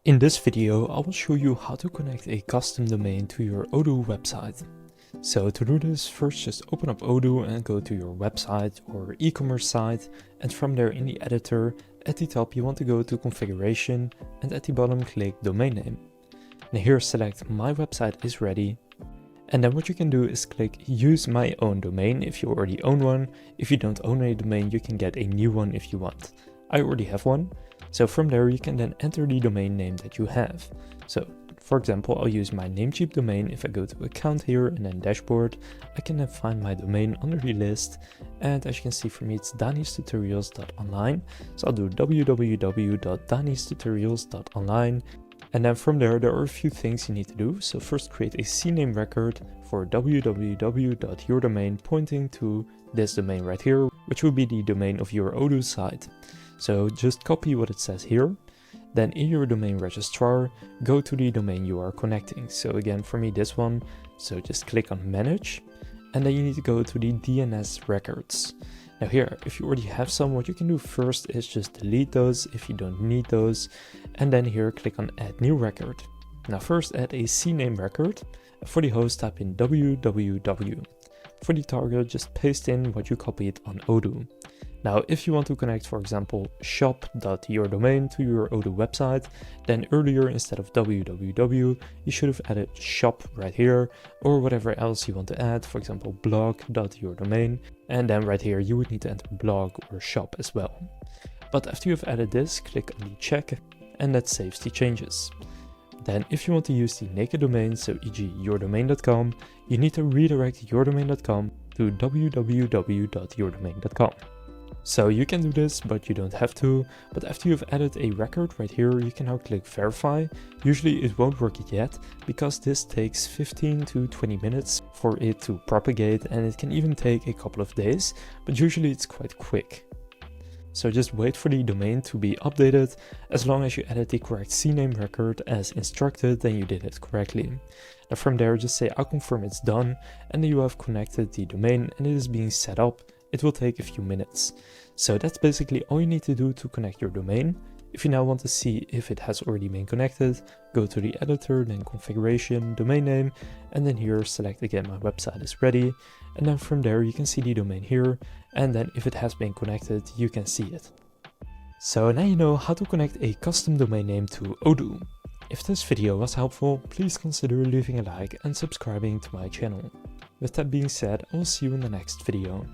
In this video, I will show you how to connect a custom domain to your Odoo website. So to do this, first just open up Odoo and go to your website or e-commerce site, and from there in the editor, at the top you want to go to configuration and at the bottom click domain name. Now here select my website is ready, and then what you can do is click use my own domain if you already own one. If you don't own a domain, you can get a new one if you want. I already have one. So from there you can then enter the domain name that you have. So for example, I'll use my Namecheap domain. If I go to account here and then dashboard, I can then find my domain under the list. And as you can see for me, it's danimakestutorials.online. So I'll do www.danimakestutorials.online. And then from there are a few things you need to do. So first create a CNAME record for www.yourdomain pointing to this domain right here, which will be the domain of your Odoo site. So just copy what it says here. Then in your domain registrar, go to the domain you are connecting. So again, for me, this one. So just click on manage, and then you need to go to the DNS records. Now here, if you already have some, what you can do first is just delete those if you don't need those. And then here, click on add new record. Now first add a CNAME record. For the host, type in www. For the target, just paste in what you copied on Odoo. Now, if you want to connect, for example, shop.yourdomain to your Odoo website, then earlier instead of www, you should have added shop right here, or whatever else you want to add, for example, blog.yourdomain, and then right here you would need to enter blog or shop as well. But after you've added this, click on the check, and that saves the changes. Then if you want to use the naked domain, so e.g. yourdomain.com, you need to redirect yourdomain.com to www.yourdomain.com. So you can do this, but you don't have to. But after you've added a record right here, you can now click verify. Usually it won't work yet, because this takes 15 to 20 minutes for it to propagate, and it can even take a couple of days, but usually it's quite quick. So just wait for the domain to be updated. As long as you added the correct CNAME record as instructed, then you did it correctly. Now from there, just say I'll confirm it's done, and then you have connected the domain and it is being set up. It will take a few minutes. So that's basically all you need to do to connect your domain. If you now want to see if it has already been connected, go to the editor, then configuration, domain name, and then here select again my website is ready. And then from there you can see the domain here, and then if it has been connected, you can see it. So now you know how to connect a custom domain name to Odoo. If this video was helpful, please consider leaving a like and subscribing to my channel. With that being said, I will see you in the next video.